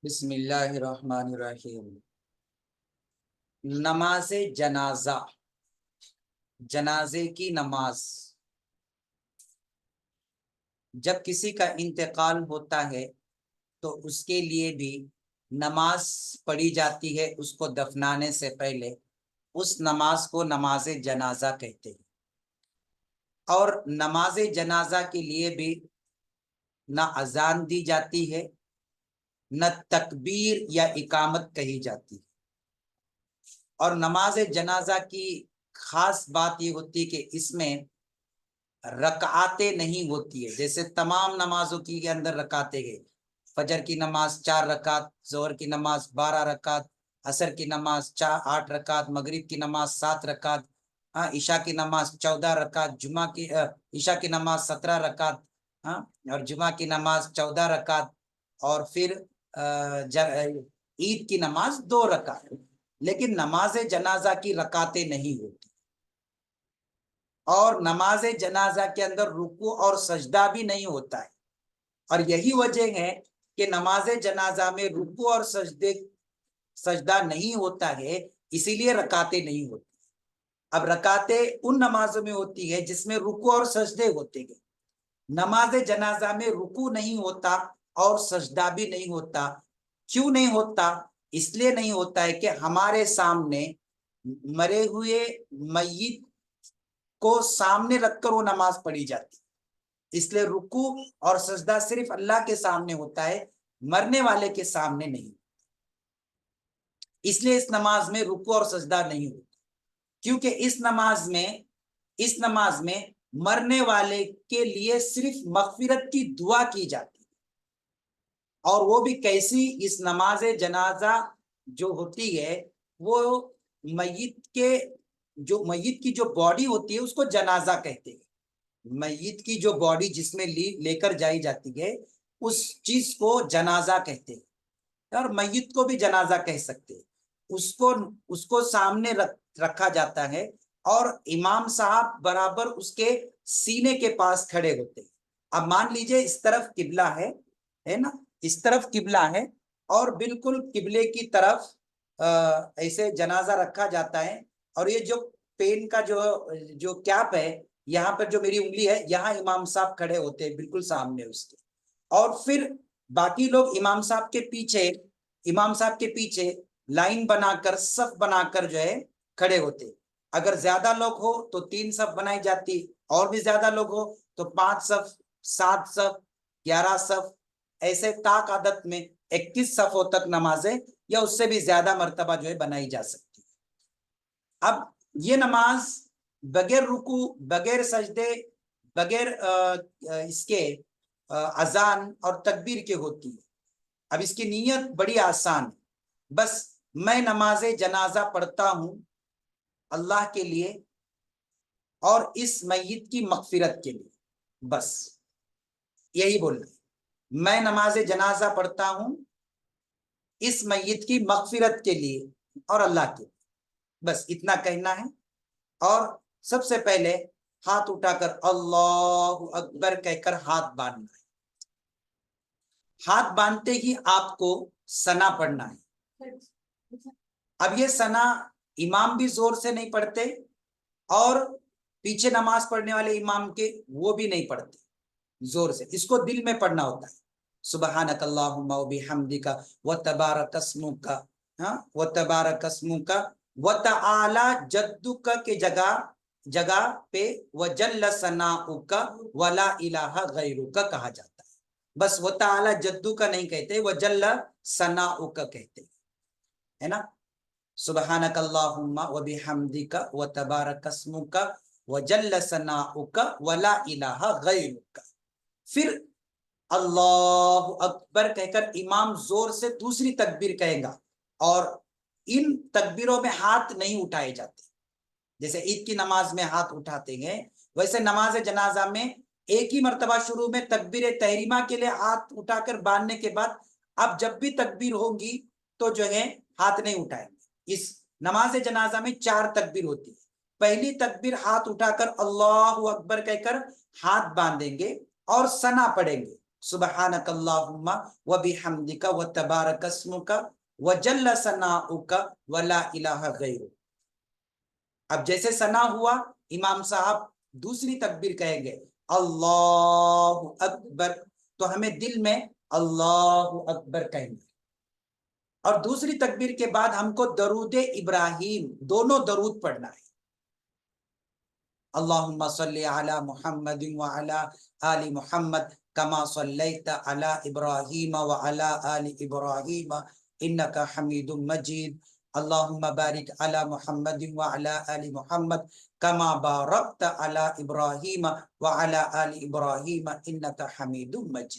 بسم اللہ الرحمن الرحیم۔ نماز جنازہ، جنازے کی نماز۔ جب کسی کا انتقال ہوتا ہے تو اس کے لیے بھی نماز پڑھی جاتی ہے، اس کو دفنانے سے پہلے اس نماز کو نماز جنازہ کہتے ہیں۔ اور نماز جنازہ کے لیے بھی نہ اذان دی جاتی ہے، نہ تکبیر یا اقامت کہی جاتی ہے۔ اور نماز جنازہ کی خاص بات یہ ہوتی ہے کہ اس میں رکعاتیں نہیں ہوتی ہے، جیسے تمام نمازوں کے اندر رکعتیں گئے، فجر کی نماز 4 رکعت، ظہر کی نماز 12 رکعت، عصر کی نماز 8 رکعت، مغرب کی نماز 7 رکعت، عشاء کی نماز 14 رکعت، جمعہ کی عشاء کی نماز 17 رکعت، اور جمعہ کی نماز 14 رکعت، اور پھر عید کی نماز 2 رکعت۔ لیکن نماز جنازہ کی رکعتیں نہیں ہوتی، اور نماز جنازہ کے اندر رکوع اور سجدہ بھی نہیں ہوتا ہے۔ اور یہی وجہ ہے کہ نماز جنازہ میں رکوع اور سجدہ نہیں ہوتا ہے، اسی لیے رکعتیں نہیں ہوتی۔ اب رکعتیں ان نمازوں میں ہوتی ہے جس میں رکوع اور سجدے ہوتے ہیں۔ نماز جنازہ میں رکوع نہیں ہوتا اور سجدہ بھی نہیں ہوتا۔ کیوں نہیں ہوتا؟ اس لیے نہیں ہوتا ہے کہ ہمارے سامنے مرے ہوئے میت کو سامنے رکھ کر وہ نماز پڑھی جاتی، اس لیے رکوع اور سجدہ صرف اللہ کے سامنے ہوتا ہے، مرنے والے کے سامنے نہیں۔ اس لیے اس نماز میں رکوع اور سجدہ نہیں ہوتا، کیونکہ اس نماز میں مرنے والے کے لیے صرف مغفرت کی دعا کی جاتی ہے۔ اور وہ بھی کیسی؟ اس نماز جنازہ جو ہوتی ہے وہ میت کی جو باڈی ہوتی ہے اس کو جنازہ کہتے ہیں۔ میت کی جو باڈی جس میں لے کر جائی جاتی ہے اس چیز کو جنازہ کہتے ہیں، اور میت کو بھی جنازہ کہہ سکتے ہیں۔ اس کو سامنے رکھا جاتا ہے، اور امام صاحب برابر اس کے سینے کے پاس کھڑے ہوتے ہیں۔ اب مان لیجئے اس طرف قبلہ ہے نا، اس طرف قبلہ ہے، اور بالکل قبلے کی طرف ایسے جنازہ رکھا جاتا ہے، اور یہ جو پین کا جو کیپ ہے، یہاں پر جو میری انگلی ہے، یہاں امام صاحب کھڑے ہوتے ہیں بالکل سامنے اس کے، اور پھر باقی لوگ امام صاحب کے پیچھے لائن بنا کر، صف بنا کر جو ہے کھڑے ہوتے۔ اگر زیادہ لوگ ہو تو 3 صف بنائی جاتی، اور بھی زیادہ لوگ ہو تو 5 صف، 7 صف، 11 صف، ایسے طاق عدد میں 21 صفوں تک نمازیں یا اس سے بھی زیادہ مرتبہ جو ہے بنائی جا سکتی۔ اب یہ نماز بغیر رکوع، بغیر سجدے، بغیر اس کے اذان اور تکبیر کے ہوتی ہے۔ اب اس کی نیت بڑی آسان ہے، بس میں نماز جنازہ پڑھتا ہوں اللہ کے لیے اور اس میت کی مغفرت کے لیے، بس یہی بولنا ہے۔ میں نماز جنازہ پڑھتا ہوں اس میت کی مغفرت کے لیے اور اللہ کے لیے، بس اتنا کہنا ہے۔ اور سب سے پہلے ہاتھ اٹھا کر اللہ اکبر کہہ کر ہاتھ باندھنا ہے۔ ہاتھ باندھتے ہی آپ کو ثنا پڑھنا ہے۔ اب یہ ثنا امام بھی زور سے نہیں پڑھتے، اور پیچھے نماز پڑھنے والے امام کے وہ بھی نہیں پڑھتے زور سے، اس کو دل میں پڑھنا ہوتا ہے۔ سبحانک اللہم و بحمدک و تبارک اسمک و تبارک اسمک و تعالی جدک کے جگہ پہ وجل ثناؤک ولا الہ غیرک کہا جاتا ہے۔ بس و تعالی جدک کا نہیں کہتے، وجل ثناؤک کہتے ہے نا۔ سبحانک اللہم و بحمدک و تبارک اسمک وجل ثناؤک ولا الہ غیرک۔ پھر اللہ اکبر کہہ کر امام زور سے دوسری تکبیر کہے گا، اور ان تکبیروں میں ہاتھ نہیں اٹھائے جاتے۔ جیسے عید کی نماز میں ہاتھ اٹھاتے ہیں، ویسے نماز جنازہ میں ایک ہی مرتبہ شروع میں تکبیر تحریمہ کے لیے ہاتھ اٹھا کر باندھنے کے بعد اب جب بھی تکبیر ہوگی تو جو ہے ہاتھ نہیں اٹھائیں گے۔ اس نماز جنازہ میں 4 تکبیر ہوتی ہے۔ پہلی تکبیر ہاتھ اٹھا کر اللہ اکبر کہہ کر ہاتھ باندھیں گے اور ثنا پڑھیں گے، سبحانک اللہم و بحمدک و تبارک اسمک و جل ثناؤک و لا الہ غیرک. اب جیسے ثنا ہوا امام صاحب دوسری تکبیر کہیں گے اللہ اکبر، تو ہمیں دل میں اللہ اکبر کہیں گے، اور دوسری تکبیر کے بعد ہم کو درود ابراہیم دونوں درود پڑھنا ہے. اللہم صلی علی محمد وعلی آل محمد کما صلیت علی ابراہیم وعلی آل ابراہیم انکا حمید مجید. اللہم بارک علی محمد وعلی آل محمد کما بارکت علی ابراہیم وعلی آل ابراہیم انکا حمید مجید.